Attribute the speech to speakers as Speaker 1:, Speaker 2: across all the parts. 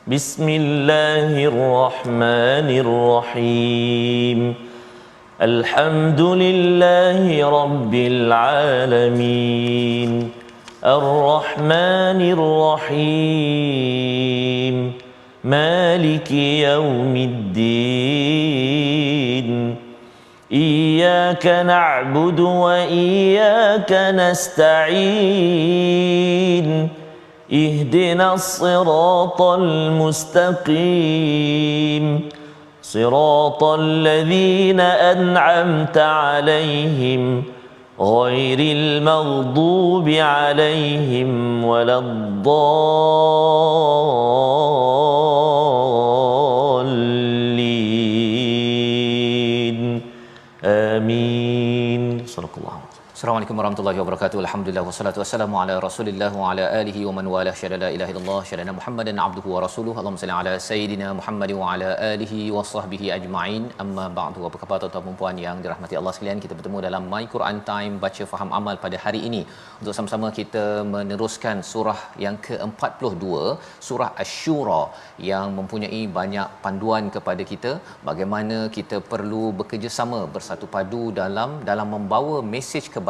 Speaker 1: بسم الله الرحمن الرحيم الحمد لله رب العالمين الرحمن الرحيم مالك يوم الدين إياك نعبد وإياك نستعين اهدنا الصراط المستقيم صراط الذين أنعمت عليهم غير المغضوب عليهم ولا الضالين آمين صدق الله.
Speaker 2: Assalamualaikum warahmatullahi wabarakatuh. Alhamdulillah wassalatu wassalamu ala Rasulillah wa ala alihi wa man wala syada la ilaha illallah syada Muhammadan abduhu wa rasuluhu. Allahumma salli ala sayidina Muhammad wa ala alihi wa sahbihi ajma'in. Amma ba'du. Apa khabar tuan-tuan dan puan yang dirahmati Allah sekalian? Kita bertemu dalam My Quran Time baca faham amal pada hari ini untuk sama-sama kita meneruskan surah yang ke-42, surah Asy-Syura, yang mempunyai banyak panduan kepada kita bagaimana kita perlu bekerjasama bersatu padu dalam membawa mesej kebaikan.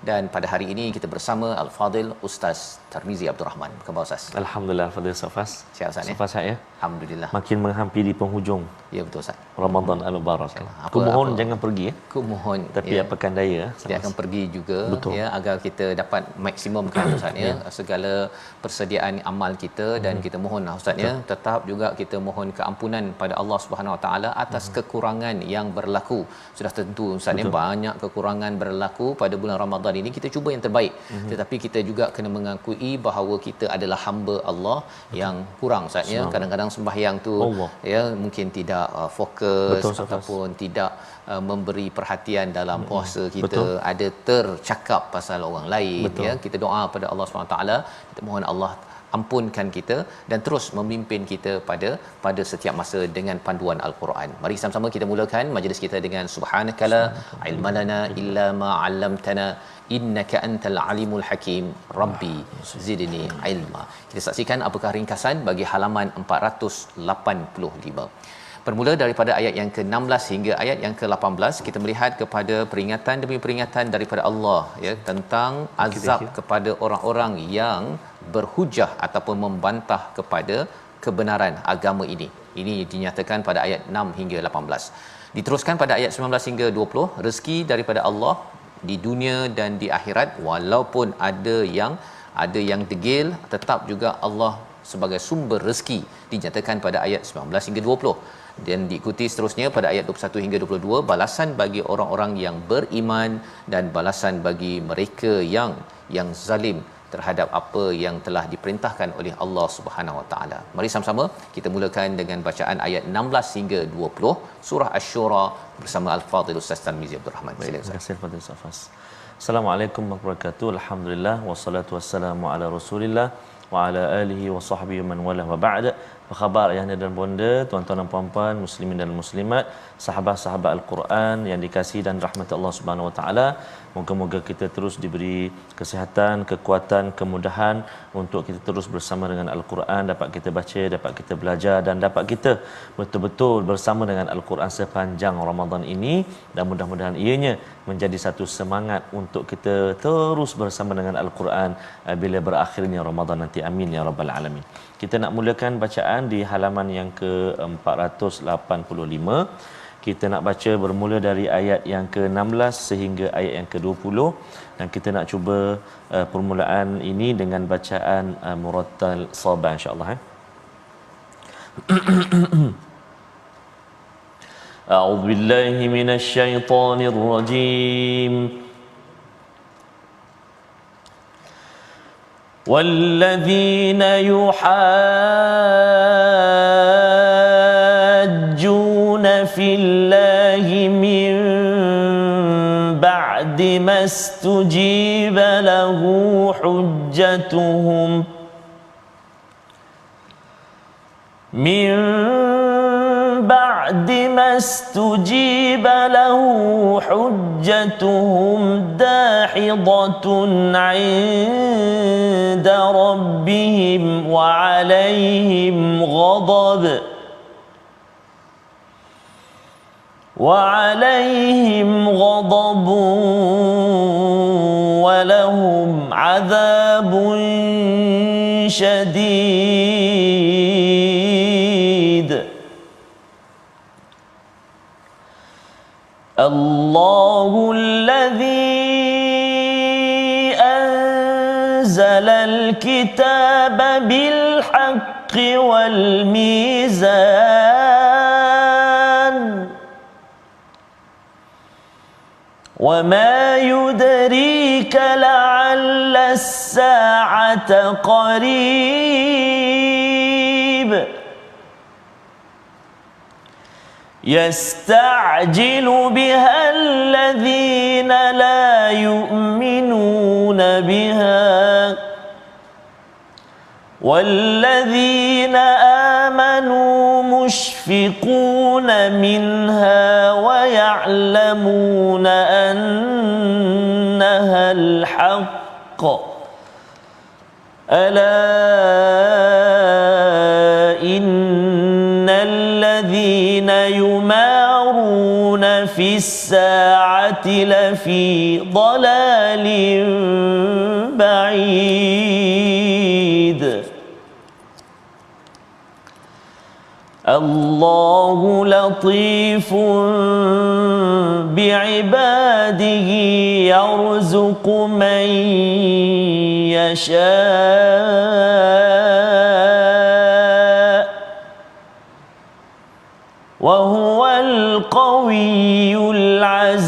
Speaker 2: Dan pada hari ini kita bersama Al-Fadil Ustaz Tarmizi Abdul Rahman. Apa khabar Ustaz?
Speaker 1: Alhamdulillah Fadil Safas.
Speaker 2: Sihat Ustaz ya?
Speaker 1: Safas ya.
Speaker 2: Alhamdulillah.
Speaker 1: Makin menghampiri penghujung.
Speaker 2: Ya betul Ustaz.
Speaker 1: Ramadan al-Mubarak. Aku mohon jangan pergi ya.
Speaker 2: Aku mohon
Speaker 1: tapi
Speaker 2: ya,
Speaker 1: apakan daya
Speaker 2: dia akan pergi juga.
Speaker 1: Betul.
Speaker 2: Ya, agar kita dapat maksimumkan Ustaz ya, segala persediaan amal kita. Dan kita mohon Ustaz ya, tetap juga kita mohon keampunan pada Allah Subhanahu Wa Taala atas kekurangan yang berlaku. Sudah tentu Ustaz ya, banyak kekurangan berlaku pada bulan Ramadan ini. Kita cuba yang terbaik, tetapi kita juga kena mengakui bahawa kita adalah hamba Allah yang kurang Ustaz ya. Kadang-kadang sembahyang tu ya mungkin tidak fokus ataupun tidak memberi perhatian dalam puasa kita. Ada tercakap pasal orang lain ya. Kita doa pada Allah SWT, kita mohon Allah ampunkan kita dan terus memimpin kita pada setiap masa dengan panduan Al-Quran. Mari sama-sama kita mulakan majlis kita dengan subhanakala ilmalana illa ma 'allamtana innaka antal alimul hakim rabbi zidni ilma. Kita saksikan apakah ringkasan bagi halaman 485. Bermula daripada ayat yang ke-16 hingga ayat yang ke-18, kita melihat kepada peringatan demi peringatan daripada Allah ya tentang azab kepada orang-orang yang berhujah ataupun membantah kepada kebenaran agama ini. Ini dinyatakan pada ayat 6 hingga 18. Diteruskan pada ayat 19 hingga 20, rezeki daripada Allah di dunia dan di akhirat, walaupun ada yang degil, tetap juga Allah sebagai sumber rezeki, dinyatakan pada ayat 19 hingga 20. Dan diikuti seterusnya pada ayat 21 hingga 22, balasan bagi orang-orang yang beriman dan balasan bagi mereka yang zalim terhadap apa yang telah diperintahkan oleh Allah Subhanahu Wa Taala. Mari sama-sama kita mulakan dengan bacaan ayat 16 hingga 20 surah Asy-Syura bersama Al-Fadil Ustaz Tarmizi Abdul Rahman.
Speaker 1: Terima kasih Fadil Safas. Assalamualaikum warahmatullahi wabarakatuh. Alhamdulillah wassalatu wassalamu ala Rasulillah wa ala alihi wa sahbihi man wala wa ba'da. Apa khabar ayahanda dan bonda, tuan-tuan dan puan-puan, muslimin dan muslimat, sahabat-sahabat Al-Quran yang dikasihi dan rahmat Allah Subhanahu Wa Taala. Moga-moga kita terus diberi kesihatan, kekuatan, kemudahan untuk kita terus bersama dengan Al-Quran, dapat kita baca, dapat kita belajar dan dapat kita betul-betul bersama dengan Al-Quran sepanjang Ramadan ini, dan mudah-mudahan ianya menjadi satu semangat untuk kita terus bersama dengan Al-Quran bila berakhirnya Ramadan nanti. Amin ya rabbal alamin. Kita nak mulakan bacaan di halaman yang ke-485. Kita nak baca bermula dari ayat yang ke-16 sehingga ayat yang ke-20, dan kita nak cuba permulaan ini dengan bacaan murattal sabar insya-Allah. A'udzu billahi minasy syaithanir rajim. والذين يحاجون في الله من بعد ما استجيب له حجتهم من بعد بعد ما استجيب له حجتهم داحضة عند ربهم وعليهم غضب ولهم عذاب شديد. الله الذي أنزل الكتاب بالحق والميزان وما يدريك لعل الساعة قريب يستعجل بها الذين لا يؤمنون بها والذين آمنوا مشفقون منها ويعلمون أنها الحق ألا إن الذين يمارون في الساعة لفي ضلال بعيد. الله لطيف بعباده يرزق من يشاء وهو القوي العزيز.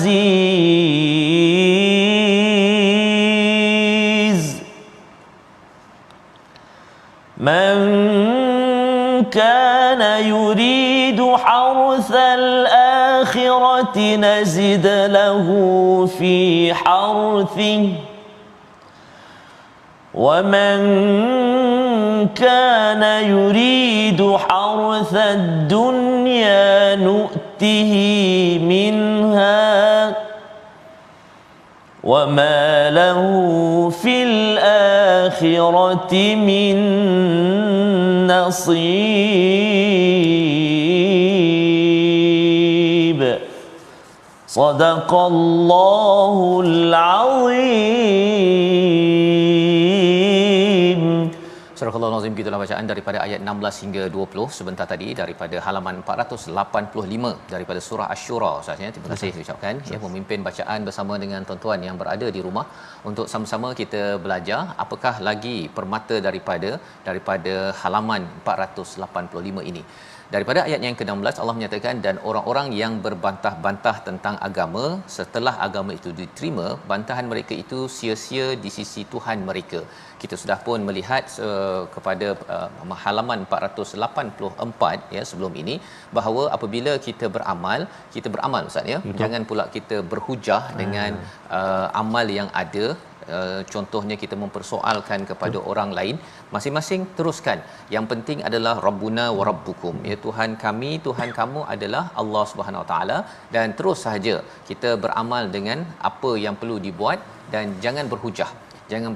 Speaker 1: من كان يريد حرث الآخرة نزد له في حرثه ومن كان يريد حرث الدنيا نؤته منها وما له في الآخرة من نصيب. صدق الله العظيم.
Speaker 2: Surah Al-Azim, gitulah bacaan daripada ayat 16 hingga 20 sebentar tadi daripada halaman 485 daripada surah Asy-Syura. Ustaznya terima kasih saya ucapkan ya, memimpin bacaan bersama dengan tuan-tuan yang berada di rumah untuk sama-sama kita belajar apakah lagi permata daripada halaman 485 ini. Daripada ayat yang ke-16 Allah menyatakan, dan orang-orang yang berbantah-bantah tentang agama setelah agama itu diterima, bantahan mereka itu sia-sia di sisi Tuhan mereka. Kita sudah pun melihat kepada halaman 484 ya sebelum ini bahawa apabila kita beramal Ustaz ya, jangan pula kita berhujah dengan amal yang ada. Contohnya kita mempersoalkan kepada orang lain, masing-masing teruskan. Yang penting adalah Rabbuna wa Rabbukum, ya Tuhan kami, Tuhan kamu adalah Allah Subhanahu Wa Taala, dan terus sahaja kita beramal dengan apa yang perlu dibuat dan jangan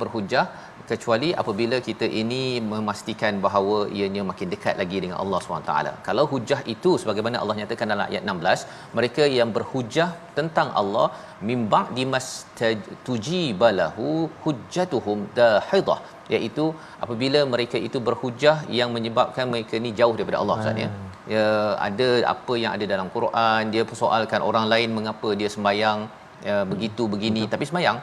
Speaker 2: berhujah kecuali apabila kita ini memastikan bahawa ianya makin dekat lagi dengan Allah SWT. Kalau hujah itu sebagaimana Allah nyatakan dalam ayat 16, mereka yang berhujah tentang Allah mim ba'di mastujibalahu hujjatuhum dahidah, iaitu apabila mereka itu berhujah yang menyebabkan mereka ni jauh daripada Allah Ustaz ya. Ya, ada apa yang ada dalam Quran, dia persoalkan orang lain mengapa dia sembahyang begitu begini tapi sembahyang.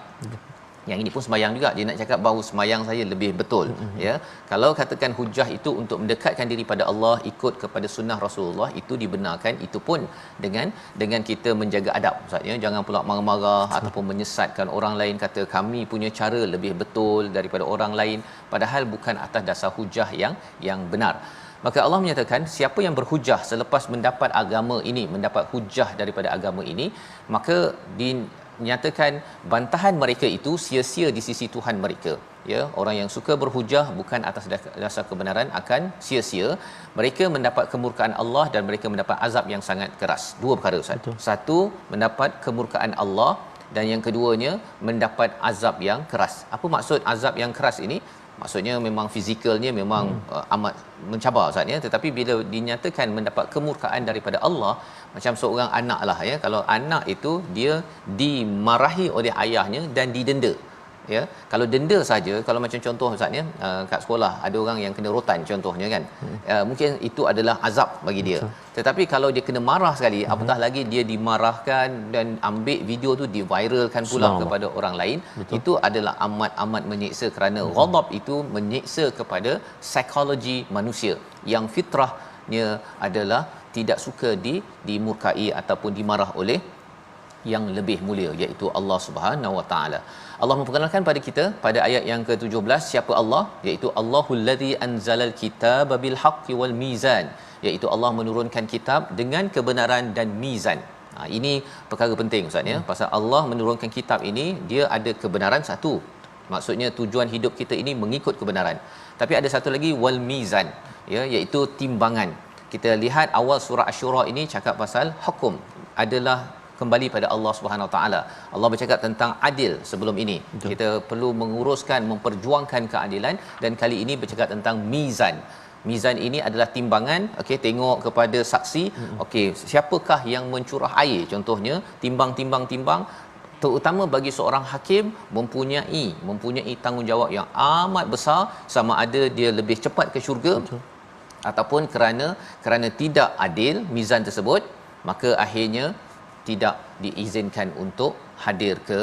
Speaker 2: Yang ini pun sembahyang juga, dia nak cakap bahawa sembahyang saya lebih betul ya. Kalau katakan hujah itu untuk mendekatkan diri pada Allah, ikut kepada sunnah Rasulullah, itu dibenarkan, itu pun dengan kita menjaga adab Ustaz ya. Jangan pula marah-marah ataupun menyesatkan orang lain, kata kami punya cara lebih betul daripada orang lain, padahal bukan atas dasar hujah yang benar. Maka Allah menyatakan siapa yang berhujah selepas mendapat agama ini, mendapat hujah daripada agama ini, maka nyatakan bantahan mereka itu sia-sia di sisi Tuhan mereka. Ya, orang yang suka berhujah bukan atas dasar kebenaran akan sia-sia. Mereka mendapat kemurkaan Allah dan mereka mendapat azab yang sangat keras. Dua perkara Ustaz.
Speaker 1: Betul.
Speaker 2: Satu, mendapat kemurkaan Allah, dan yang keduanya mendapat azab yang keras. Apa maksud azab yang keras ini? Maksudnya memang fizikalnya memang amat mencabar Ustaz ya, tetapi bila dinyatakan mendapat kemurkaan daripada Allah, macam seorang anak lah ya, kalau anak itu dia dimarahi oleh ayahnya dan didenda. Ya, kalau denda saja, kalau macam contoh Ustaz ya, kat sekolah ada orang yang kena rotan contohnya kan, mungkin itu adalah azab bagi dia. Tetapi kalau dia kena marah sekali, apatah lagi dia dimarahkan dan ambil video tu diviralkan pula kepada orang lain. Betul. Itu adalah amat menyiksa, kerana ghadab itu menyiksa kepada psikologi manusia yang fitrahnya adalah tidak suka dimurkai ataupun dimarah oleh yang lebih mulia, iaitu Allah Subhanahu Wa Taala. Allah memperkenalkan pada kita pada ayat yang ke-17 siapa Allah, iaitu Allahul ladzi anzalal kitaba bil haqqi wal mizan, iaitu Allah menurunkan kitab dengan kebenaran dan mizan. Ini perkara penting Ustaz ya, pasal Allah menurunkan kitab ini dia ada kebenaran satu. Maksudnya tujuan hidup kita ini mengikut kebenaran. Tapi ada satu lagi wal mizan, ya, iaitu timbangan. Kita lihat awal surah Asy-Syura ini cakap pasal hukum adalah kembali pada Allah Subhanahu Wa Taala. Allah bercakap tentang adil sebelum ini. Betul. Kita perlu menguruskan, memperjuangkan keadilan, dan kali ini bercakap tentang mizan. Mizan ini adalah timbangan. Okey, tengok kepada saksi. Okey, siapakah yang mencurah air contohnya, timbang, terutama bagi seorang hakim mempunyai tanggungjawab yang amat besar, sama ada dia lebih cepat ke syurga. Betul. Ataupun kerana tidak adil mizan tersebut, maka akhirnya tidak diizinkan untuk hadir ke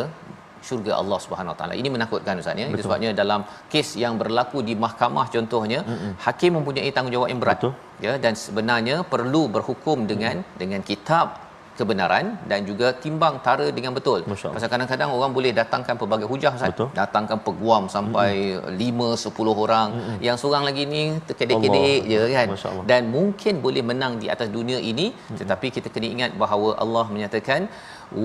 Speaker 2: syurga Allah Subhanahu Wa Taala. Ini menakutkan Ustaz ya. Itu sebabnya dalam kes yang berlaku di mahkamah contohnya, hakim mempunyai tanggungjawab yang berat. Betul. Ya, dan sebenarnya perlu berhukum dengan kitab kebenaran dan juga timbang tara dengan betul. Pasal kadang-kadang orang boleh datangkan pelbagai hujah Ustaz. Datangkan peguam sampai 5-10 orang, yang seorang lagi ni terkedek-kedek je kan. Dan mungkin boleh menang di atas dunia ini, tetapi kita kena ingat bahawa Allah menyatakan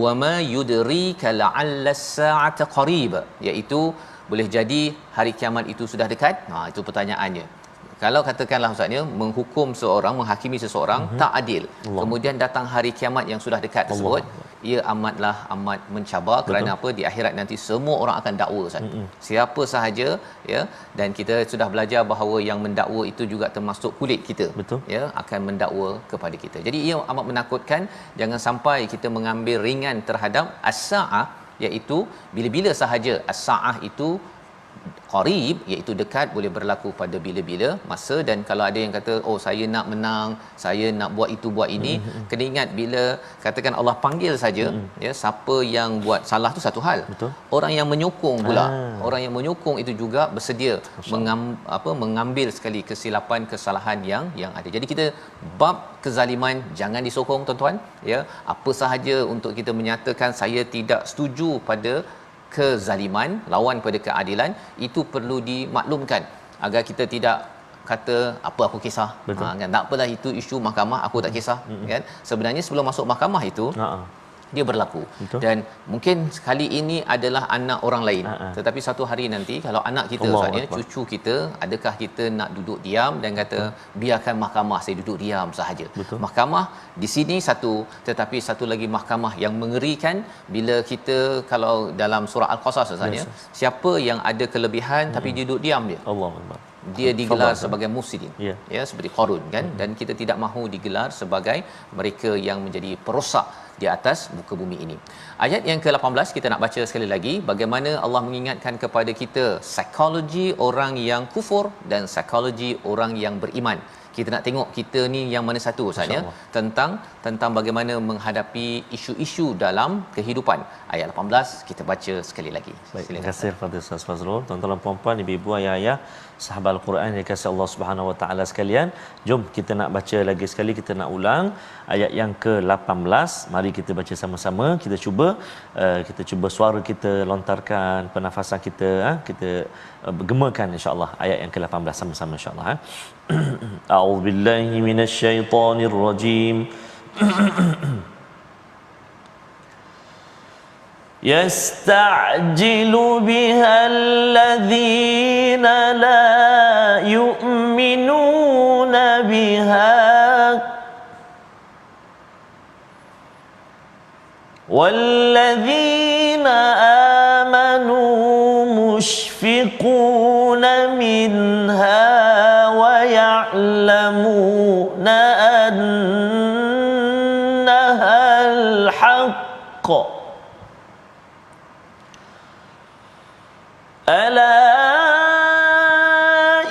Speaker 2: wama yudrika la'alla as-sa'ata qarib, iaitu boleh jadi hari kiamat itu sudah dekat. Itu pertanyaannya. Kalau katakanlah Ustaznya menghukum seorang, menghakimi seseorang tak adil, kemudian datang hari kiamat yang sudah dekat tersebut, ia amat mencabar. Kerana apa? Di akhirat nanti semua orang akan dakwa Ustaz. Siapa sahaja ya, dan kita sudah belajar bahawa yang mendakwa itu juga termasuk kulit kita. Betul. Ya, akan mendakwa kepada kita. Jadi ia amat menakutkan. Jangan sampai kita mengambil ringan terhadap as-sa'ah, iaitu bila-bila sahaja. As-sa'ah itu qarib, iaitu dekat, boleh berlaku pada bila-bila masa. Dan kalau ada yang kata saya nak menang, saya nak buat itu buat ini, kena ingat bila katakan Allah panggil saja, ya, siapa yang buat salah tu satu hal. Betul. Orang yang menyokong pula, orang yang menyokong itu juga bersedia mengambil sekali kesalahan yang ada. Jadi kita bab kezaliman jangan disokong tuan-tuan ya. Apa sahaja untuk kita menyatakan saya tidak setuju pada kezaliman, lawan pada keadilan, itu perlu dimaklumkan agar kita tidak kata apa aku kisah. Kan, tak apalah itu isu mahkamah, aku tak kisah. Kan, sebenarnya sebelum masuk mahkamah itu dia berlaku. Betul. Dan mungkin sekali ini adalah anak orang lain, tetapi satu hari nanti kalau anak kita saja, cucu kita, adakah kita nak duduk diam dan kata biarkan mahkamah saya duduk diam sahaja? Betul. Mahkamah di sini satu, tetapi satu lagi mahkamah yang mengerikan bila kita, kalau dalam surah Al-Qasas saja, siapa yang ada kelebihan tapi dia duduk diam dia digelar sebagai mufsidin, ya, seperti Qarun kan. Dan kita tidak mahu digelar sebagai mereka yang menjadi perosak di atas muka bumi ini. Ayat yang ke-18 kita nak baca sekali lagi, bagaimana Allah mengingatkan kepada kita psikologi orang yang kufur dan psikologi orang yang beriman. Kita nak tengok kita ni yang mana satu Ustaz ya, tentang bagaimana menghadapi isu-isu dalam kehidupan. Ayat 18 kita baca sekali lagi.
Speaker 1: Baik, terima kasih kepada Ustaz Fazrul. Tuan-tuan dan puan-puan, ibu-ibu, ayah-ayah, sahabat Al-Quran yang dikasihi Allah Subhanahu Wa Taala sekalian, jom kita nak baca lagi sekali, kita nak ulang ayat yang ke-18. Mari kita baca sama-sama. Kita cuba suara kita lontarkan, pernafasan kita kita gemakan insya-Allah ayat yang ke-18 sama-sama insya-Allah. A'udzubillahi minasyaitonirrajim. يستعجل بها الذين لا يؤمنون بها والذين آمنوا مشفقون منها ويعلمون أنها الحق ألا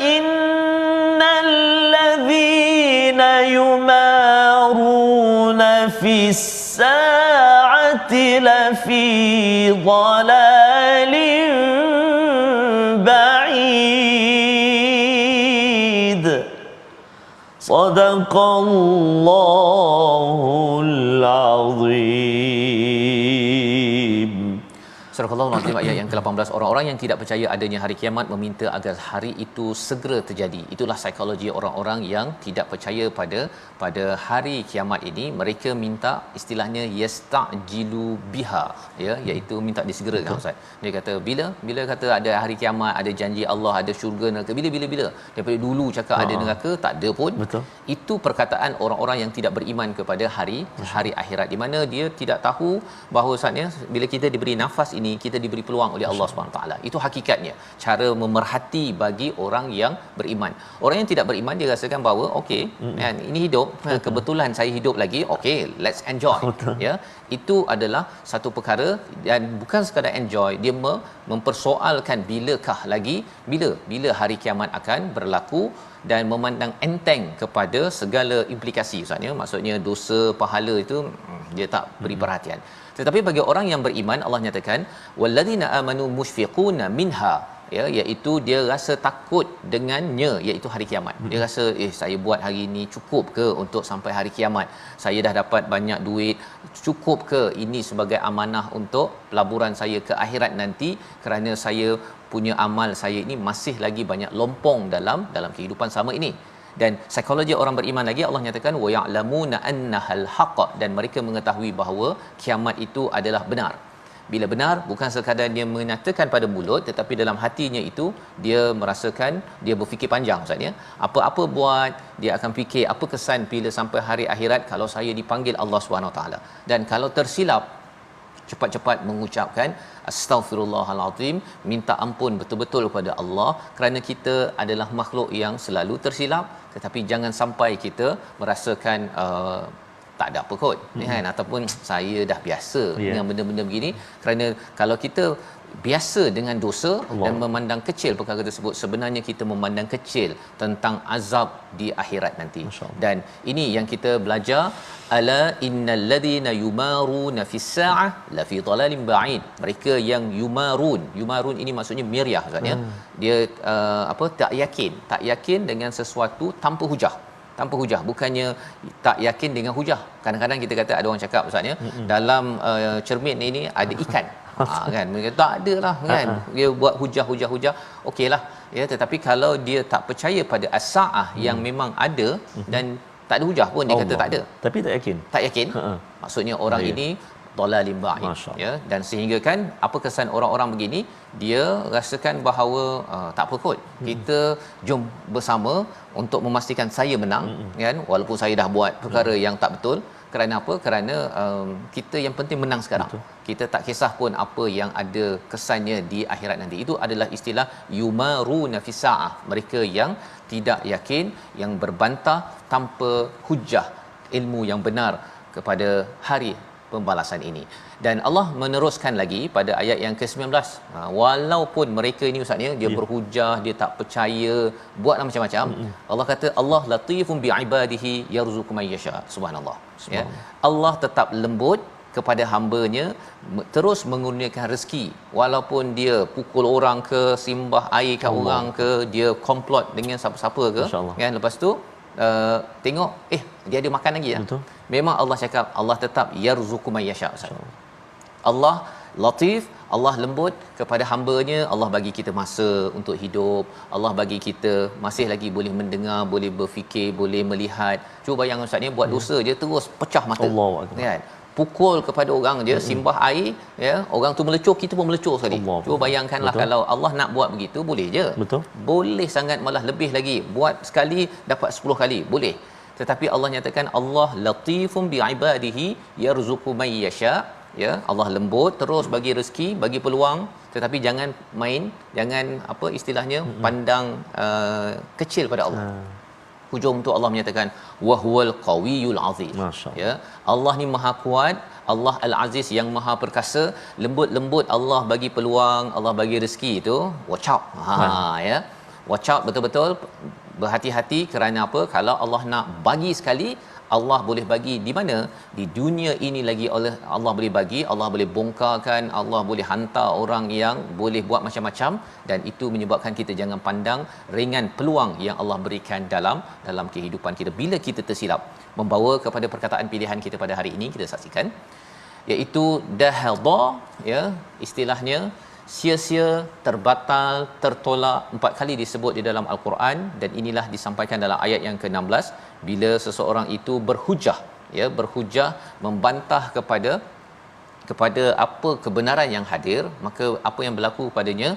Speaker 1: إن الذين يمارون في الساعة لفي ضلال بعيد صدق الله العظيم.
Speaker 2: Surah Al-Azim ayat yang ke-18, orang-orang yang tidak percaya adanya hari kiamat meminta agar hari itu segera terjadi. Itulah psikologi orang-orang yang tidak percaya pada hari kiamat ini. Mereka minta, istilahnya yastajilu biha, ya, iaitu minta disegerakan. Ustaz, dia kata bila kata ada hari kiamat, ada janji Allah, ada syurga neraka, bila daripada dulu cakap ada neraka, tak ada pun.
Speaker 1: Betul.
Speaker 2: Itu perkataan orang-orang yang tidak beriman kepada hari akhirat, di mana dia tidak tahu bahawasanya bila kita diberi nafas ini, kita diberi peluang oleh Allah Subhanahu taala. Itu hakikatnya cara memerhati bagi orang yang beriman. Orang yang tidak beriman dia rasakan bahawa okey, kan, ini hidup, kebetulan saya hidup lagi, okey, let's enjoy. Ya, itu adalah satu perkara, dan bukan sekadar enjoy, dia mempersoalkan bilakah lagi, bila hari kiamat akan berlaku, dan memandang enteng kepada segala implikasi. Maksudnya dosa, pahala itu dia tak beri perhatian. Tetapi bagi orang yang beriman, Allah nyatakan walladzina amanu mushfiquna minha, ya, iaitu dia rasa takut dengannya, iaitu hari kiamat. Dia rasa saya buat hari ini cukup ke untuk sampai hari kiamat? Saya dah dapat banyak duit, cukup ke ini sebagai amanah untuk pelaburan saya ke akhirat nanti? Kerana saya punya amal saya ini masih lagi banyak lompong dalam kehidupan sama ini. Dan psikologi orang beriman lagi, Allah nyatakan wa ya'lamuna annahal haqq, dan mereka mengetahui bahawa kiamat itu adalah benar. Bila benar, bukan sekadar dia menyatakan pada mulut, tetapi dalam hatinya itu dia merasakan, dia berfikir panjang. Maksudnya apa-apa buat, dia akan fikir apa kesan bila sampai hari akhirat kalau saya dipanggil Allah SWT. Dan kalau tersilap, cepat-cepat mengucapkan astaghfirullahalazim, minta ampun betul-betul kepada Allah, kerana kita adalah makhluk yang selalu tersilap. Tetapi jangan sampai kita merasakan tak ada apa kot, kan, ataupun saya dah biasa dengan benda-benda begini. Kerana kalau kita biasa dengan dosa dan memandang kecil perkara tersebut, sebenarnya kita memandang kecil tentang azab di akhirat nanti. Dan ini yang kita belajar, ala innal ladina yumaruna fis saah la fi dhalalin ba'id. Mereka yang yumarun ini maksudnya miriah, maksudnya dia tak yakin dengan sesuatu tanpa hujah. Bukannya tak yakin dengan hujah. Kadang-kadang kita kata, ada orang cakap maksudnya dalam cermin ini ada ikan. Kan, mereka tak ada lah, kan, dia buat hujah, okeylah, ya. Tetapi kalau dia tak percaya pada as-saah yang memang ada dan tak ada hujah pun, dia kata tak ada,
Speaker 1: tapi tak yakin,
Speaker 2: maksudnya orang ini dhalalim ba'id, ya. Dan sehingga kan apa kesan orang-orang begini, dia rasakan bahawa tak apa kot, kita jom bersama untuk memastikan saya menang, kan, walaupun saya dah buat perkara yang tak betul. Kerana apa? Kerana kita yang penting menang sekarang. Betul. Kita tak kisah pun apa yang ada kesannya di akhirat nanti. Itu adalah istilah yumaruna fis saah. Mereka yang tidak yakin, yang berbantah tanpa hujah ilmu yang benar kepada hari pembalasan ini. Dan Allah meneruskan lagi pada ayat yang ke-19. Walaupun mereka ini ustaznya, dia berhujah, dia tak percaya, buatlah macam-macam. Allah kata Allah latifun bi'ibadihi yarzuqu man yasha. Subhanallah. Ya. Allah tetap lembut kepada hamba-Nya, terus mengurniakan rezeki, walaupun dia pukul orang ke, simbah air kat orang ke, dia komplot dengan siapa-siapa ke, kan, lepas tu tengok dia ada makan lagi, ya. Memang Allah cakap Allah tetap yarzuqu man yasha. Allah latif, Allah lembut kepada hamba-Nya. Allah bagi kita masa untuk hidup, Allah bagi kita masih lagi boleh mendengar, boleh berfikir, boleh melihat. Cuba bayangkan ustaz ni buat dosa je terus pecah mata, kan, pukul kepada orang je, simbah air, ya, orang tu melecur, kita pun melecur sekali. Cuba bayangkanlah kalau Allah nak buat begitu, boleh je.
Speaker 1: Betul.
Speaker 2: Boleh sangat, malah lebih lagi. Buat sekali dapat 10 kali, boleh. Tetapi Allah nyatakan Allah latifum biibadihi yarzuqu may yasha, ya, Allah lembut, terus bagi rezeki, bagi peluang, tetapi jangan main, jangan apa istilahnya pandang kecil pada Allah. Hujung tu Allah menyatakan wahwal qawiyul aziz, ya, Allah ni maha kuat, Allah al-aziz yang maha perkasa. Lembut-lembut Allah bagi peluang, Allah bagi rezeki itu, watch out. Ya, watch out, betul-betul berhati-hati. Kerana apa? Kalau Allah nak bagi sekali, Allah boleh bagi di mana? Di dunia ini lagi oleh Allah boleh bagi, Allah boleh bongkarkan, Allah boleh hantar orang yang boleh buat macam-macam, dan itu menyebabkan kita jangan pandang ringan peluang yang Allah berikan dalam kehidupan kita. Bila kita tersilap, membawa kepada perkataan pilihan kita pada hari ini, kita saksikan, iaitu dahadha, ya, istilahnya sia-sia, terbatal, tertolak, 4 kali disebut di dalam Al-Quran, dan inilah disampaikan dalam ayat yang ke-16. Bila seseorang itu berhujah, ya, berhujah membantah kepada apa kebenaran yang hadir, maka apa yang berlaku padanya,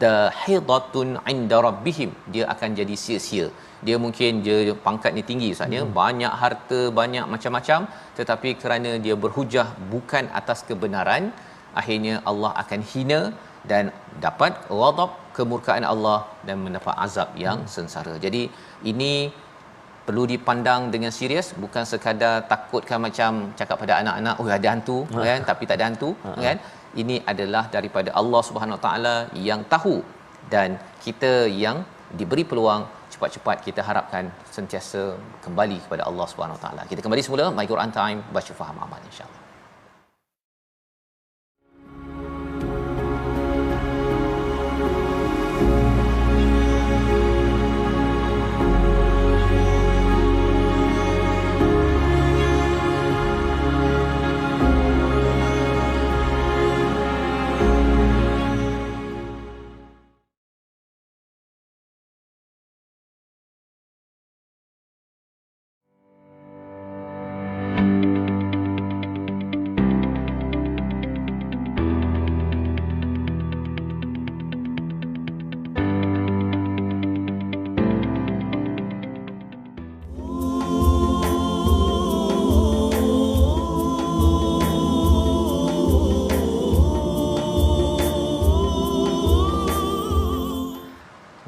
Speaker 2: dahidatun inda rabbihim, dia akan jadi sia-sia. Dia mungkin dia pangkat ni tinggi ustaznya, banyak harta, banyak macam-macam, tetapi kerana dia berhujah bukan atas kebenaran, akhirnya Allah akan hina dan dapat ghadab, kemurkaan Allah, dan mendapat azab yang sengsara. Jadi ini perlu dipandang dengan serius, bukan sekadar takutkan macam cakap pada anak-anak, oh ada hantu kan, tapi tak ada hantu kan. Ini adalah daripada Allah Subhanahu Wa Taala yang tahu, dan kita yang diberi peluang, cepat-cepat kita harapkan sentiasa kembali kepada Allah Subhanahu Wa Taala. Kita kembali semula My Quran Time, baca faham amal, insya-Allah.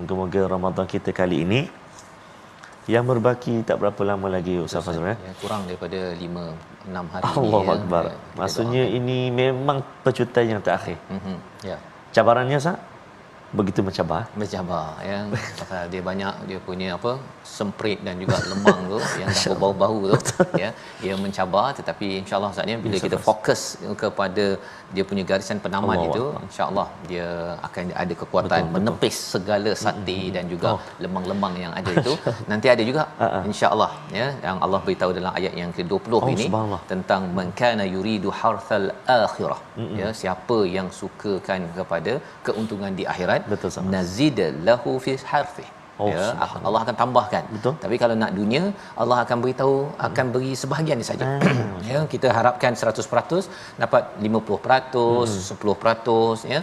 Speaker 1: Moga-moga Ramadan kita kali ini yang berbaki tak berapa lama lagi Ustaz Fazrul, ya,
Speaker 2: kurang daripada 5-6 hari.
Speaker 1: Allahu
Speaker 2: ya,
Speaker 1: Akbar. Maksudnya ini memang pecutan yang terakhir.
Speaker 2: Ya.
Speaker 1: Cabarannya Ustaz begitu mencabar.
Speaker 2: Ya. Pasal dia banyak, dia punya apa, semprit dan juga lemang tu yang dah berbau-bau tu, ya. Dia mencabar, tetapi insya-Allah Ustaz, bila kita fokus kepada dia punya garisan penamat itu, insya-Allah dia akan ada kekuatan menepis segala sakti dan juga lemang-lemang yang ada itu. Nanti ada juga insya-Allah, ya, yang Allah beritahu dalam ayat yang ke-20 ini tentang man kana yuridu harthal akhirah, ya, siapa yang sukakan kepada keuntungan di akhirat, nazid lahu fi harfi, ya, Allah akan tambahkan. Tapi kalau nak dunia, Allah akan beritahu akan beri sebahagian saja. Ya, kita harapkan 100% dapat 50%, 10%, ya.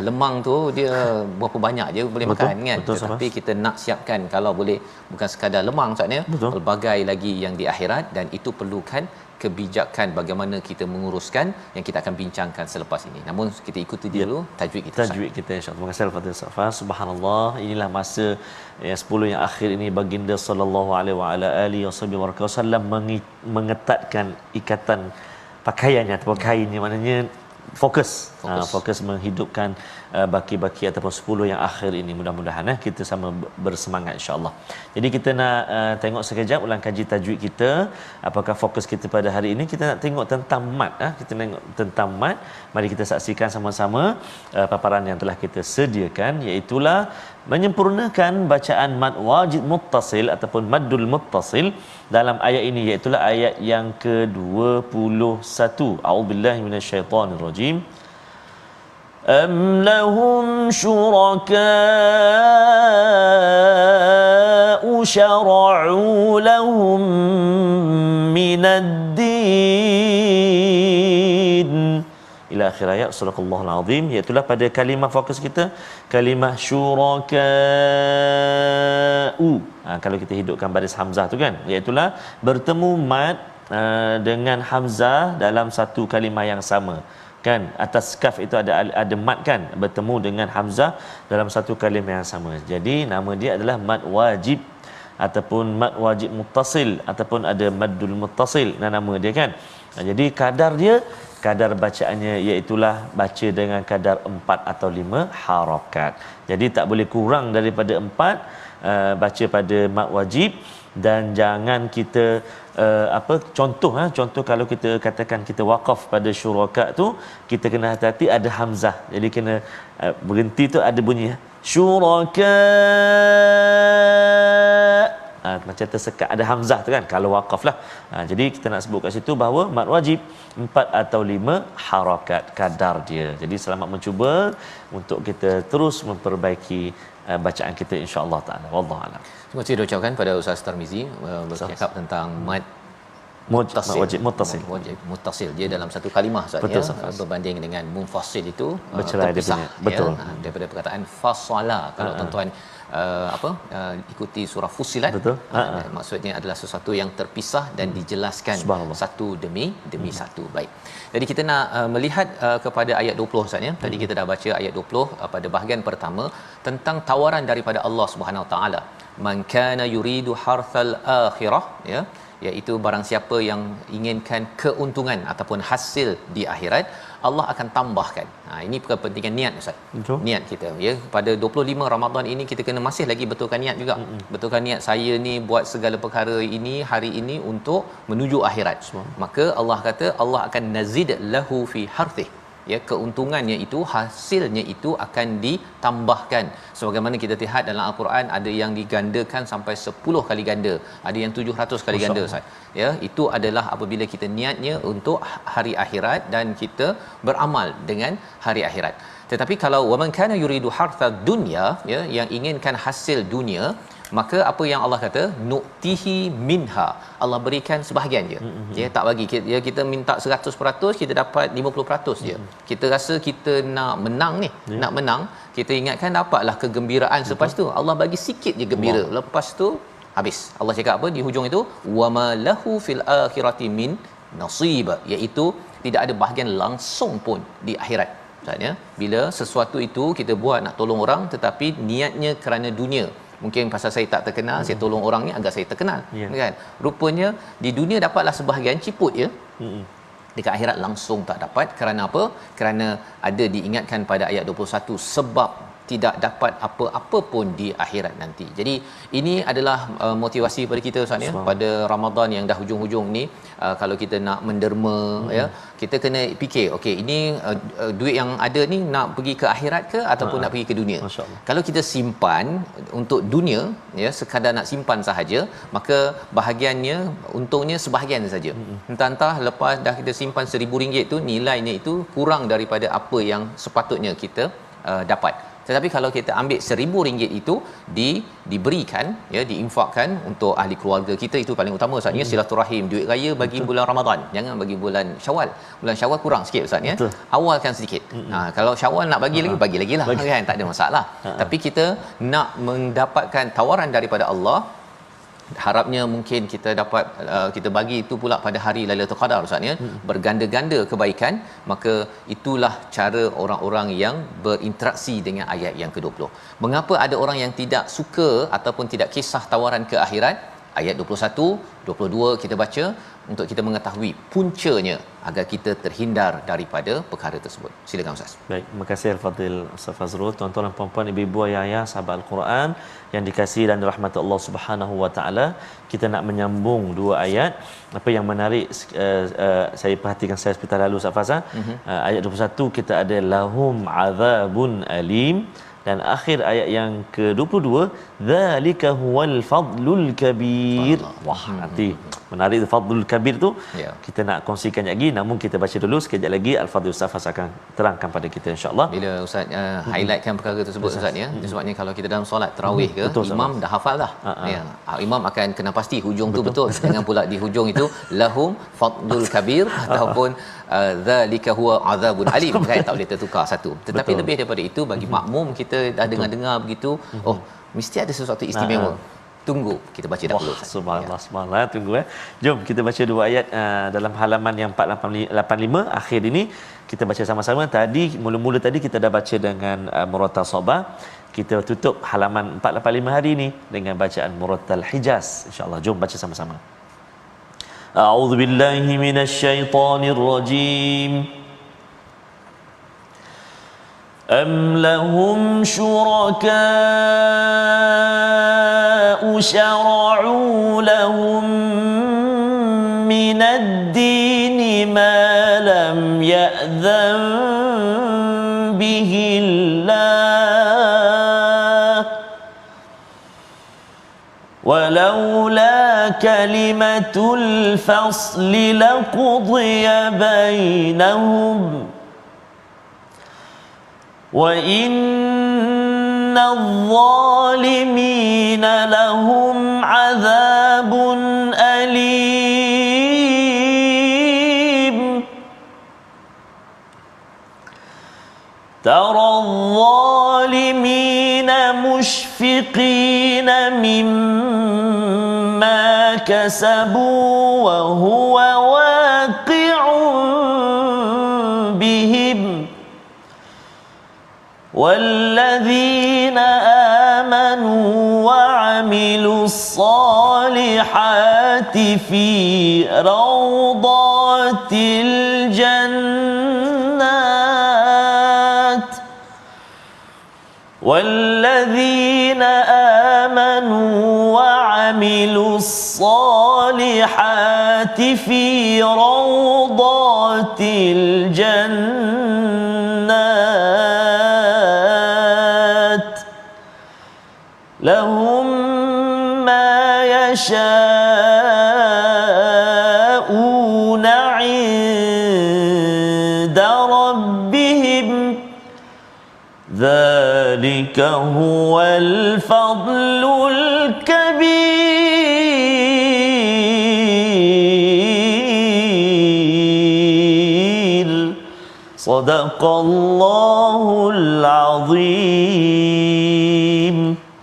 Speaker 2: Lemang tu dia berapa banyak je boleh makan kan. Tetapi kita nak siapkan, kalau boleh bukan sekadar lemang saatnya, pelbagai lagi yang di akhirat, dan itu perlukan kebijakan bagaimana kita menguruskan, yang kita akan bincangkan selepas ini. Namun kita ikuti dulu tajwid kita.
Speaker 1: Tajwid kita insya-Allah. Terima kasih kepada Ustaz Faz. Subhanallah, inilah masa 10 yang akhir ini baginda sallallahu alaihi wa ala alihi wasallam mengetatkan ikatan pakaiannya atau kainnya, maknanya fokus menghidupkan baki-baki ataupun 10 yang akhir ini. Mudah-mudahan kita sama bersemangat insya-Allah. Jadi kita nak tengok sekejap ulang kaji tajwid kita. Apakah fokus kita pada hari ini? Kita nak tengok tentang mat. Kita tengok tentang mat. Mari kita saksikan sama-sama paparan yang telah kita sediakan, iaitulah menyempurnakan bacaan mad wajib muttasil ataupun maddul muttasil dalam ayat ini, iaitulah ayat yang ke-21. A'udzubillahi minasyaitonirrajim. Am lahum syuraka'u syara'u lahum minad din akhir ayat surah Al Azim, iaitu pada kalimah fokus kita, kalimah syuraka'u. Kalau kita hidupkan baris hamzah tu kan, iaitu bertemu mad dengan hamzah dalam satu kalimah yang sama kan. Atas kaf itu ada mad kan, bertemu dengan hamzah dalam satu kalimah yang sama. Jadi nama dia adalah mad wajib ataupun mad wajib muttasil ataupun ada maddul muttasil, nama dia kan. Jadi kadar bacaannya iaitulah baca dengan kadar 4 atau 5 harakat. Jadi tak boleh kurang daripada 4 baca pada mad wajib. Dan jangan kita contoh kalau kita katakan kita waqaf pada syuraka tu, kita kena hati-hati ada hamzah. Jadi kena berhenti tu ada bunyi syuraka, macam tersekat ada hamzah tu kan kalau waqaf lah. Jadi kita nak sebut kat situ bahawa mad wajib 4 atau 5 harakat kadar dia. Jadi selamat mencuba untuk kita terus memperbaiki bacaan kita, insya-Allah taala. Wallahu a'lam.
Speaker 2: Terima kasih diucapkan pada Ustaz Tarmizi bercakap tentang mad
Speaker 1: wajib
Speaker 2: muttasil. Dia dalam satu kalimah saja berbanding dengan munfasil itu
Speaker 1: bercerai dia punya. Betul.
Speaker 2: Daripada perkataan fasala, kalau tuan-tuan ikuti surah Fussilat, maksudnya adalah sesuatu yang terpisah dan dijelaskan satu demi satu. Baik. Jadi kita nak melihat kepada ayat 20 Ustaz ya. Tadi kita dah baca ayat 20 pada bahagian pertama tentang tawaran daripada Allah Subhanahu Wa Taala. Man kana yuridu harthal akhirah, ya, iaitu barang siapa yang inginkan keuntungan ataupun hasil di akhirat, Allah akan tambahkan. Ini kepentingan niat Ustaz. Betul. Niat kita ya, pada 25 Ramadan ini kita kena masih lagi betulkan niat juga. Betulkan niat saya ni buat segala perkara ini hari ini untuk menuju akhirat. Maka Allah kata Allah akan nazid lahu fi harthih. Ya, keuntungannya itu, hasilnya itu akan ditambahkan. Sebagaimana kita lihat dalam Al-Quran, ada yang digandakan sampai 10 kali ganda, ada yang 700 kali ganda Ustaz. Ya, itu adalah apabila kita niatnya untuk hari akhirat dan kita beramal dengan hari akhirat. Tetapi kalau waman kana yuridu harthad dunya, ya, yang inginkan hasil dunia, maka apa yang Allah kata, nu'tihi minha, Allah berikan sebahagian je. Ya, tak bagi kita minta 100%, kita dapat 50% je. Kita rasa kita nak menang ni, nak menang, kita ingatkan dapatlah kegembiraan selepas tu, Allah bagi sikit je gembira, lepas tu habis. Allah cakap apa di hujung itu, wama lahu fil akhirati min nasib, iaitu tidak ada bahagian langsung pun di akhirat. Maksudnya bila sesuatu itu kita buat nak tolong orang, tetapi niatnya kerana dunia, mungkin pasal saya tak terkenal, saya tolong orang ni agar saya terkenal, kan? Rupanya di dunia dapatlah sebahagian ciput ya. Dekat akhirat langsung tak dapat. Kerana apa? Kerana ada diingatkan pada ayat 21, sebab tidak dapat apa-apa pun di akhirat nanti. Jadi ini adalah motivasi pada kita Ustaz ya, pada Ramadan yang dah hujung-hujung ni, kalau kita nak menderma ya, kita kena fikir, okey, ini duit yang ada ni nak pergi ke akhirat ke ataupun nak pergi ke dunia. Kalau kita simpan untuk dunia ya, sekadar nak simpan sahaja, maka bahagiannya, untungnya sebahagian saja. Entah-entah lepas dah kita simpan RM1,000 tu, nilainya itu kurang daripada apa yang sepatutnya kita dapat. Tetapi kalau kita ambil RM1,000 itu diberikan ya, diinfakkan untuk ahli keluarga kita, itu paling utama Ustaz ya. Silaturahim, duit raya bagi bulan Ramadan, jangan bagi bulan Syawal. Bulan Syawal kurang sikit Ustaz ya. Awalkan sedikit. Kalau Syawal nak bagi lagi lah kan, tak ada masalah. Tapi kita nak mendapatkan tawaran daripada Allah, harapnya mungkin kita dapat kita bagi itu pula pada hari Lailatul Qadar Ustaz ya, berganda-ganda kebaikan. Maka itulah cara orang-orang yang berinteraksi dengan ayat yang ke-20. Mengapa ada orang yang tidak suka ataupun tidak kisah tawaran ke akhirat? Ayat 21, 22 kita baca untuk kita mengetahui puncanya agar kita terhindar daripada perkara tersebut. Silakan Ustaz.
Speaker 1: Baik, terima kasih Al-Fadhil Ustaz Fazrul. Tuan-tuan dan puan-puan, ibu-ibu, ayah-ayah, sahabat Al-Quran yang dikasihi dan dirahmati Allah Subhanahu Wa Taala, kita nak menyambung dua ayat. Apa yang menarik saya perhatikan saya sebentar lalu Ustaz Fazal, ayat 21 kita ada lahum azabun alim, dan akhir ayat yang ke-22 zalika huwal fadlul kabir. Wah, nanti menarik fadlul kabir tu.
Speaker 2: Ya.
Speaker 1: Kita nak kongsikan lagi, namun kita baca dulu sekejap lagi al-fadhil Ustaz akan terangkan pada kita insya-Allah.
Speaker 2: Bila Ustaz highlightkan perkara tersebut Ustaz ya. Sebabnya kalau kita dalam solat tarawih ke,
Speaker 1: Betul,
Speaker 2: imam dah hafal dah. Ya, imam akan kena pasti hujung tu betul. Jangan pula di hujung itu lahum fadlul kabir ataupun zalika huwa azabun alim, kan, tak boleh tertukar satu. Tetapi lebih daripada itu, bagi makmum kita dah dengar-dengar begitu, oh mesti ada sesuatu istimewa. Tunggu, kita baca dahulu.
Speaker 1: Subhanallah, subhanallah. Tunggu Jom kita baca dua ayat dalam halaman yang 485 akhir ini. Kita baca sama-sama. Tadi mula-mula tadi kita dah baca dengan Murattal Sabah. Kita tutup halaman 485 hari ini dengan bacaan Murattal Hijaz. Insya-Allah jom baca sama-sama. A'udzu billahi minasyaitonir rajim. Am lahum syuraka'u syara'u lahum minad dini ma lam ya'dhan bihi Allah walaula kalimatul fasli laqudiya bainahum wa innal zalimina lahum azabun alim. Taral zalimina mushfiqina mimma kasabu wa huwa waqi'un bihim والذين آمنوا وعملوا الصالحات في روضات الجنات والذين آمنوا وعملوا الصالحات في روضات الجنات لهم ما يشاءون عند ربهم ذلك هو الفضل الكبير صدق الله العظيم.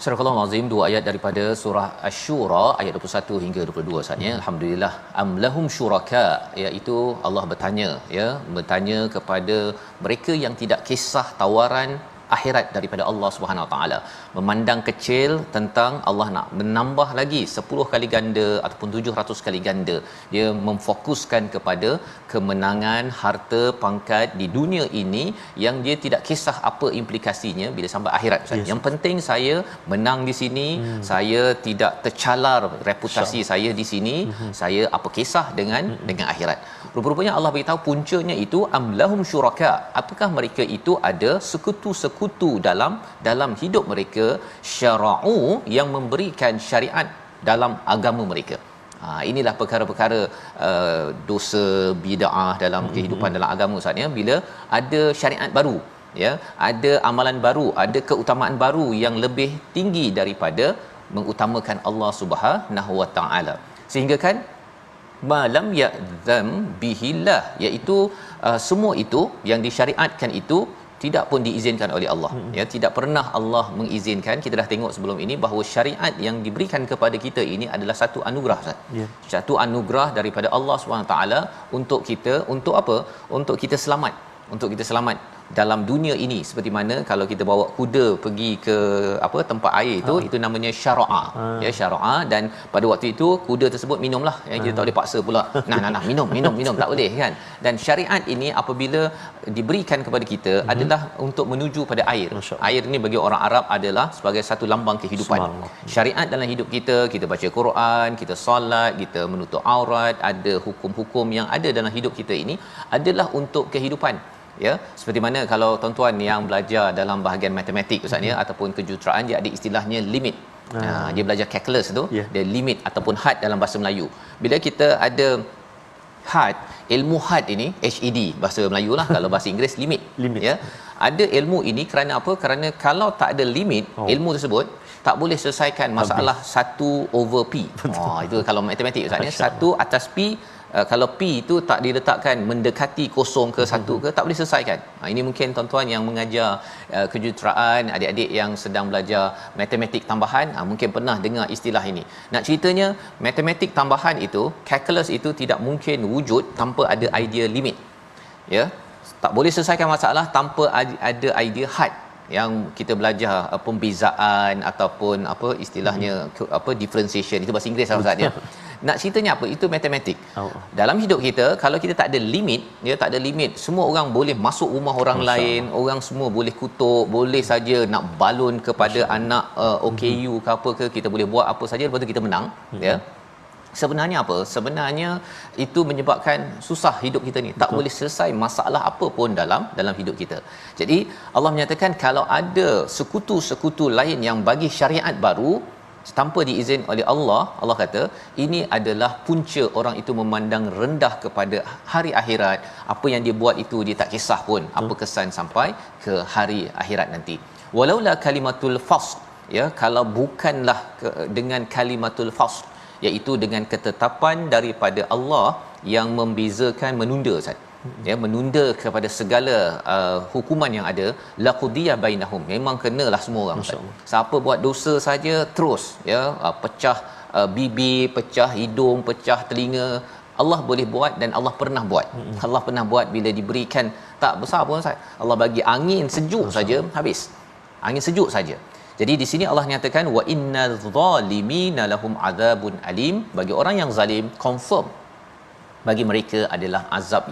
Speaker 2: Surah Al-Azim, dua ayat daripada surah Asy-Syura ayat 21 hingga 22 saatnya. Alhamdulillah, am lahum syuraka, iaitu Allah bertanya kepada mereka yang tidak kisah tawaran akhirat daripada Allah Subhanahu Wa Taala, memandang kecil tentang Allah nak menambah lagi 10 kali ganda ataupun 700 kali ganda. Dia memfokuskan kepada kemenangan, harta, pangkat di dunia ini yang dia tidak kisah apa implikasinya bila sampai akhirat. Yes. Yang penting saya menang di sini, saya tidak tercalar reputasi saya di sini, saya apa kisah dengan akhirat. Rupa-rupanya Allah beritahu puncanya itu am lahum syuraka. Apakah mereka itu ada sekutu dalam hidup mereka, syara'u, yang memberikan syariat dalam agama mereka. Inilah perkara-perkara dosa bid'ah dalam kehidupan dalam agama Ustaz ya, bila ada syariat baru, ya, ada amalan baru, ada keutamaan baru yang lebih tinggi daripada mengutamakan Allah Subhanahu Wa Taala. Sehingga kan malam ya'zam bihillah, iaitu semua itu yang disyariatkan itu tidak pun diizinkan oleh Allah. Ya, tidak pernah Allah mengizinkan. Kita dah tengok sebelum ini bahawa syariat yang diberikan kepada kita ini adalah satu anugerah, Ustaz. Yeah. Satu anugerah daripada Allah SWT untuk kita, untuk apa? Untuk kita selamat. Untuk kita selamat dalam dunia ini. Seperti mana kalau kita bawa kuda pergi ke tempat air itu namanya syara'a. Ya, syara'a, dan pada waktu itu kuda tersebut minumlah, ya, kita tak boleh paksa pula nah minum tak boleh kan. Dan syariat ini apabila diberikan kepada kita adalah untuk menuju pada air. Air ini bagi orang Arab adalah sebagai satu lambang kehidupan. Syariat dalam hidup kita, kita baca Quran, kita solat, kita menutup aurat, ada hukum-hukum yang ada dalam hidup kita ini adalah untuk kehidupan. ya. Seperti mana kalau tuan-tuan yang belajar dalam bahagian matematik Ustaz ya, ataupun kejuruteraan, dia ada istilahnya limit. Dia belajar calculus tu, dia limit ataupun had dalam bahasa Melayu. Bila kita ada had, ilmu had ini HED bahasa Melayu lah, kalau bahasa Inggeris limit. Ya, ada ilmu ini kerana apa? Kerana kalau tak ada limit, ilmu tersebut tak boleh selesaikan masalah 1/p. Itu kalau matematik Ustaz ya, 1 atas p. Kalau P itu tak diletakkan mendekati kosong ke satu ke, tak boleh selesaikan. Ini mungkin tuan-tuan yang mengajar kejuruteraan, adik-adik yang sedang belajar matematik tambahan, mungkin pernah dengar istilah ini. Nak ceritanya, matematik tambahan itu, calculus itu tidak mungkin wujud tanpa ada idea limit. Ya, tak boleh selesaikan masalah tanpa ada idea had. Yang kita belajar pembezaan ataupun apa istilahnya differentiation, itu bahasa Inggeris Ustaz ya. Nak ceritanya apa? Itu matematik. Dalam hidup kita, kalau kita tak ada limit, tak ada limit, semua orang boleh masuk rumah orang lain, orang semua boleh kutuk, boleh saja nak balun kepada anak OKU ke apa ke, kita boleh buat apa saja, lepas tu kita menang, ya. Sebenarnya apa? Sebenarnya itu menyebabkan susah hidup kita ni. Tak boleh selesai masalah apa pun dalam hidup kita. Jadi Allah menyatakan kalau ada sekutu-sekutu lain yang bagi syariat baru tanpa diizin oleh Allah, Allah kata ini adalah punca orang itu memandang rendah kepada hari akhirat. Apa yang dia buat itu dia tak kisah pun apa kesan sampai ke hari akhirat nanti. Walaula kalimatul fasl, ya, kalau bukanlah dengan kalimatul fasl, iaitu dengan ketetapan daripada Allah yang membezakan menunda Ustaz. Ya, menunda kepada segala hukuman yang ada, laqudiya bainahum, memang kenalah semua orang Ustaz. Siapa buat dosa saja terus, ya, pecah bibir, pecah hidung, pecah telinga, Allah boleh buat dan Allah pernah buat. Allah pernah buat bila diberikan tak besar pun Ustaz. Allah bagi angin sejuk saja habis. Angin sejuk saja. Jadi di sini Allah nyatakan wa innal zalimina lahum adzabun alim, bagi orang yang zalim confirm bagi mereka adalah azab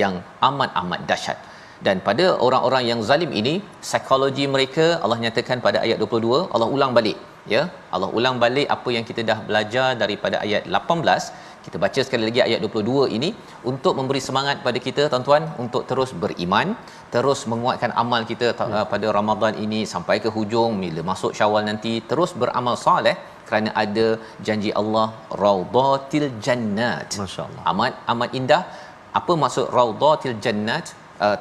Speaker 2: yang amat dahsyat. Dan pada orang-orang yang zalim ini, psikologi mereka Allah nyatakan pada ayat 22, Allah ulang balik, ya. Allah ulang balik apa yang kita dah belajar daripada ayat 18. Kita baca sekali lagi ayat 22 ini untuk memberi semangat pada kita tuan-tuan untuk terus beriman, terus menguatkan amal kita pada Ramadan ini sampai ke hujung, bila masuk Syawal nanti terus beramal soleh, kerana ada janji Allah raudhatil jannat. Masya-Allah. Amat indah. Apa maksud raudhatil jannat?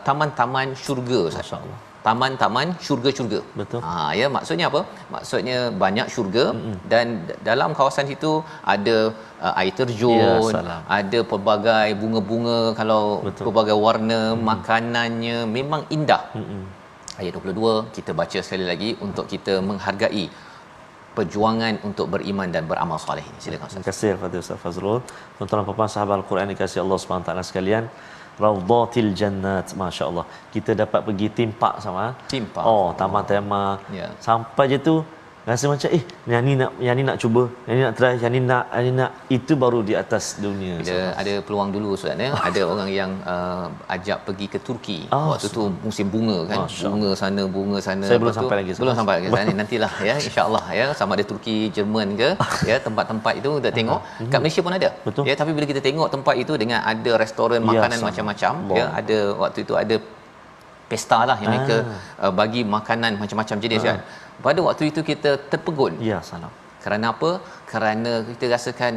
Speaker 2: Taman-taman syurga, masya-Allah. Taman-taman syurga-syurga. Betul. Ya, maksudnya apa? Maksudnya banyak syurga, dan dalam kawasan itu ada air terjun, ada pelbagai bunga-bunga, kalau betul, pelbagai warna, makanannya memang indah. Ayat 22 kita baca sekali lagi untuk kita menghargai perjuangan untuk beriman dan beramal soleh ini. Silakan Ustaz.
Speaker 1: Terima kasih kepada Ustaz Fazrul. Tuan-tuan dan puan-puan sahabat Al-Quran dikasihi Allah Subhanahu taala sekalian, raudhatil jannat, masya-Allah. Kita dapat pergi timpak sama.
Speaker 2: Timpak.
Speaker 1: Taman tema. Ya. Sampai je tu rasa macam yang ni nak cuba, yang ni nak try, yang ni nak, itu baru di atas dunia.
Speaker 2: Bila ada peluang dulu Ustaz ya, ada orang yang ajak pergi ke Turki. Waktu tu musim bunga kan. Bunga sana, bunga sana.
Speaker 1: Saya belum sampai lagi.
Speaker 2: Belum sampai lagi sana. Nantilah ya, insya-Allah ya, sama ada Turki, Jerman ke ya, tempat-tempat itu kita tengok. Kat Malaysia pun ada. Betul. Ya, tapi bila kita tengok tempat itu dengan ada restoran makanan macam-macam, ya, ada waktu itu ada pesta lah yang mereka bagi makanan macam-macam jenis kan. Pada waktu itu kita terpegun.
Speaker 1: Ya, salam.
Speaker 2: Kerana apa? Kerana kita rasakan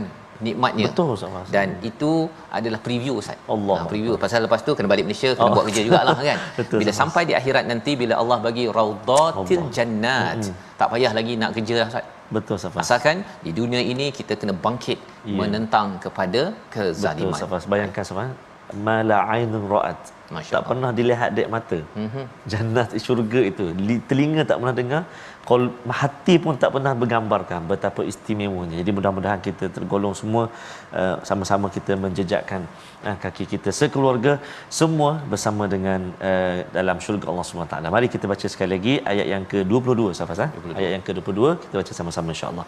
Speaker 2: nikmatnya.
Speaker 1: Betul Ustaz.
Speaker 2: Dan itu adalah preview Ustaz.
Speaker 1: Allah.
Speaker 2: Preview. Pasal lepas tu kena balik Malaysia, kena buat kerja jugalah kan.
Speaker 1: Betul,
Speaker 2: bila sampai di akhirat nanti, bila Allah bagi raudhatil jannat, tak payah lagi nak kerja Ustaz.
Speaker 1: Betul Ustaz.
Speaker 2: Asalkan di dunia ini kita kena bangkit menentang kepada kezaliman.
Speaker 1: Betul Ustaz. Bayangkan Ustaz, mala ainun ra'at, tak pernah dilihat dek mata. Jannat, syurga itu telinga tak pernah dengar, hati pun tak pernah bergambarkan betapa istimewanya. Jadi mudah-mudahan kita tergolong semua, sama-sama kita menjejakkan kaki kita sekeluarga semua bersama dengan dalam syurga Allah SWT. Mari kita baca sekali lagi ayat yang ke-22 Safas. Ayat yang ke-22 kita baca sama-sama insya-Allah.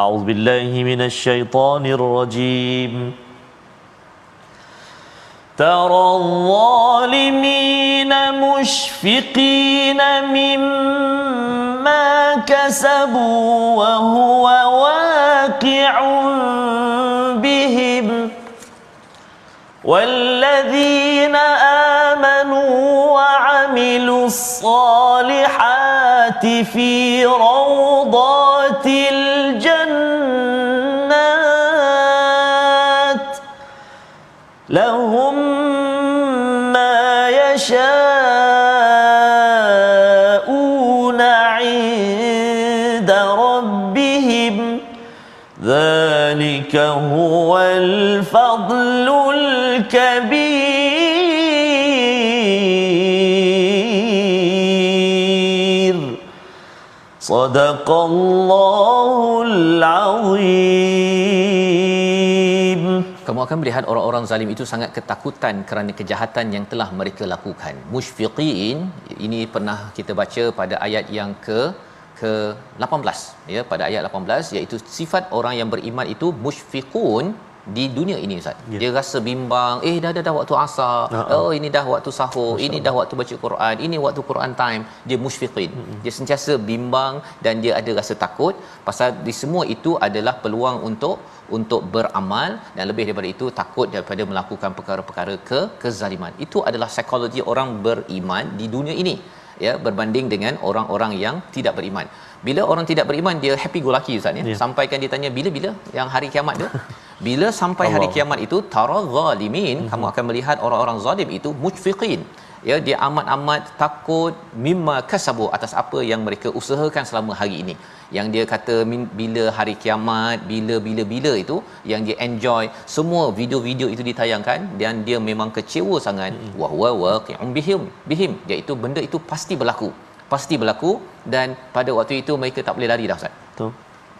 Speaker 1: A'udzubillahi minasyaitonirrajim. ترى الظالمين مشفقين مما كسبوا وهو واقع بهم والذين آمنوا الصالحات في روضات الجنات لهم ما يشاءون عند ربهم ذلك هو الفضل الكبير صدق الله العظيم.
Speaker 2: Kamu akan melihat orang-orang zalim itu sangat ketakutan kerana kejahatan yang telah mereka lakukan. Musyfiqin, ini pernah kita baca pada ayat yang ke-18 ya, pada ayat 18, iaitu sifat orang yang beriman itu musyfiqun di dunia ini Ustaz. Yeah. Dia rasa bimbang, dah waktu asar. Oh, ini dah waktu sahur, ini dah waktu baca Quran, ini waktu Quran time. Dia musyfiqin. Dia sentiasa bimbang dan dia ada rasa takut pasal di semua itu adalah peluang untuk beramal, dan lebih daripada itu takut daripada melakukan perkara-perkara kezaliman. Itu adalah psikologi orang beriman di dunia ini ya, berbanding dengan orang-orang yang tidak beriman. Bila orang tidak beriman, dia happy go lucky Ustaz ya. Sampaikan dia tanya bila yang hari kiamat tu. Bila sampai hari kiamat itu tara zalimin, kamu akan melihat orang-orang zalim itu musyfiqin ya, dia amat-amat takut mimma kasabu, atas apa yang mereka usahakan selama hari ini. Yang dia kata bila hari kiamat, bila itu yang dia enjoy, semua video-video itu ditayangkan dan dia memang kecewa sangat. Wa huwa waqi'un bihim, iaitu benda itu pasti berlaku dan pada waktu itu mereka tak boleh lari dah Ustaz. Betul.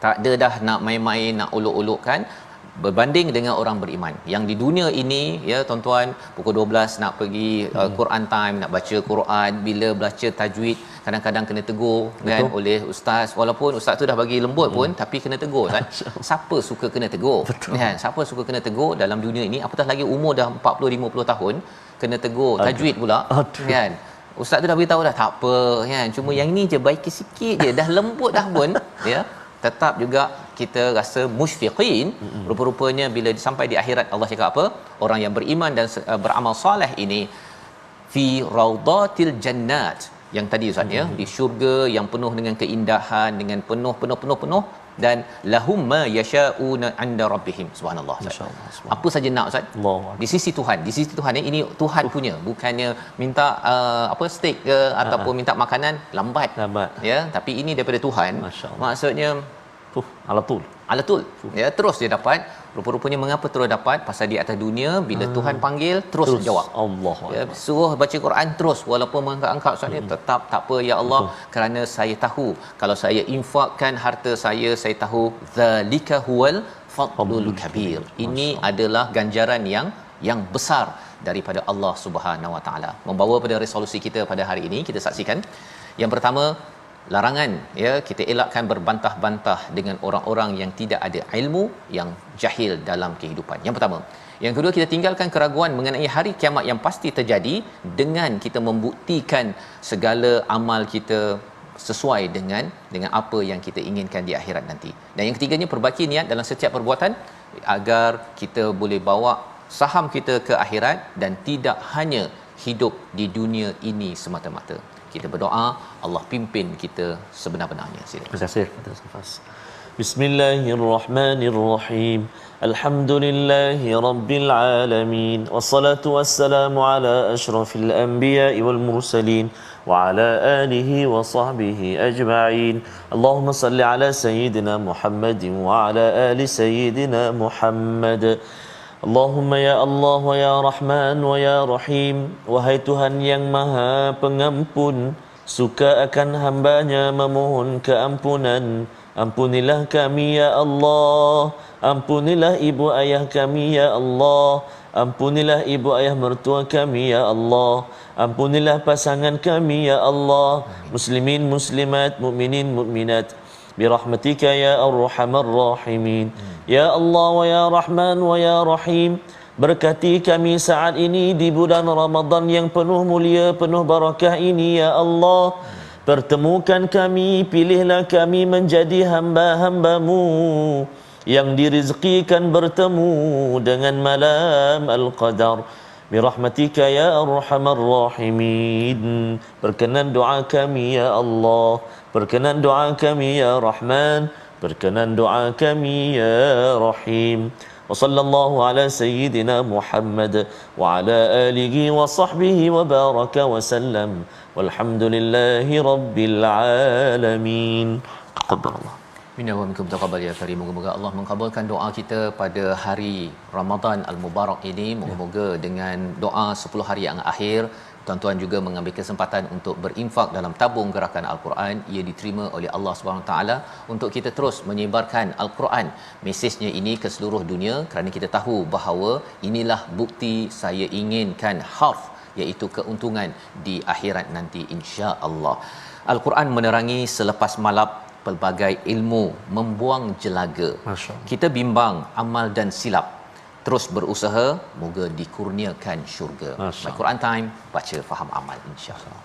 Speaker 2: Tak ada dah nak main-main, nak olok-olokkan, berbanding dengan orang beriman yang di dunia ini ya tuan-tuan, pukul 12 nak pergi Quran time, nak baca Quran, bila baca tajwid kadang-kadang kena tegur kan oleh ustaz, walaupun ustaz tu dah bagi lembut pun tapi kena tegur kan. Siapa suka kena tegur kan? Siapa suka kena tegur dalam dunia ini, apatah lagi umur dah 40 50 tahun kena tegur tajwid pula kan. Ustaz tu dah beritahu dah tak apa kan, cuma yang ni je baiki sikit je, dah lembut dah pun ya, tetap juga kita rasa musyfiqin. Rupa-rupanya bila sampai di akhirat Allah cakap apa? Orang yang beriman dan beramal soleh ini fi raudatil jannat, yang tadi Ustaz ya, di syurga yang penuh dengan keindahan, dengan penuh dan lahum ma yasha'una 'inda rabbihim. Subhanallah. Apa saja nak Ustaz? Di sisi Tuhan. Di sisi Tuhan ini Tuhan punya, bukannya minta steak ke ataupun minta makanan lambat. Ya, tapi ini daripada Tuhan. Maksudnya alatul ya, terus dia dapat. Rupa-rupanya mengapa terus dapat? Pasal di atas dunia bila Tuhan panggil terus jawab. Allah ya, suruh baca Quran terus, walaupun mengangkat-angkat soalnya tetap tak apa ya Allah. Kerana saya tahu kalau saya infakkan harta saya tahu zalika huwal fadlul kabir. Ini adalah ganjaran yang besar daripada Allah Subhanahu Wa Taala. Membawa pada resolusi kita pada hari ini, kita saksikan yang pertama, larangan ya, kita elakkan berbantah-bantah dengan orang-orang yang tidak ada ilmu, yang jahil dalam kehidupan. Yang pertama. Yang kedua, kita tinggalkan keraguan mengenai hari kiamat yang pasti terjadi dengan kita membuktikan segala amal kita sesuai dengan apa yang kita inginkan di akhirat nanti. Dan yang ketiganya, perbaiki niat dalam setiap perbuatan agar kita boleh bawa saham kita ke akhirat dan tidak hanya hidup di dunia ini semata-mata. Kita berdoa Allah pimpin kita sebenar-benarnya.
Speaker 1: Terima kasih. Bismillahirrahmanirrahim. Alhamdulillahi rabbil alamin. Wassalatu wassalamu ala asyrafil anbiya'i wal mursalin wa ala alihi wa sahbihi ajma'in. Allahumma salli ala sayyidina Muhammadin wa ala ali sayyidina Muhammad. Allahumma ya Allah wa ya Rahman wa ya Rahim. Wahai Tuhan yang Maha Pengampun, suka akan hambanya memohon keampunan. Ampunilah kami ya Allah. Ampunilah ibu ayah kami ya Allah. Ampunilah ibu ayah mertua kami ya Allah. Ampunilah pasangan kami ya Allah. Muslimin muslimat, mukminin mukminat, birahmatika ya arhamar rahimin. Ya Allah wa ya Rahman wa ya Rahim, berkati kami saat ini di bulan Ramadan yang penuh mulia, penuh barakah ini ya Allah. Pertemukan kami, pilihlah kami menjadi hamba-hamba-Mu yang dirizkikan bertemu dengan malam al-qadar. برحمتك يا أرحم الراحمين. Berkenan doa kami ya Allah, berkenan doa kami ya Rahman, berkenan doa kami ya Rahim. وصلى الله على سيدنا محمد وعلى آله وصحبه وبارك وسلم والحمد لله رب العالمين. تقبل الله.
Speaker 2: Minna wa minkum taqabbal ya karim. Moga-moga Allah mengabulkan doa kita pada hari Ramadan al-Mubarak ini. Moga-moga dengan doa 10 hari yang akhir, tuan-tuan juga mengambil kesempatan untuk berinfak dalam tabung gerakan Al-Quran. Ia diterima oleh Allah Subhanahu taala untuk kita terus menyebarkan Al-Quran, mesejnya ini ke seluruh dunia, kerana kita tahu bahawa inilah bukti saya inginkan harf, iaitu keuntungan di akhirat nanti insya-Allah. Al-Quran menerangi selepas malap pelbagai ilmu, membuang jelaga. Kita bimbang amal dan silap, terus berusaha, moga dikurniakan syurga. My Quran Time, baca faham amal insya-Allah.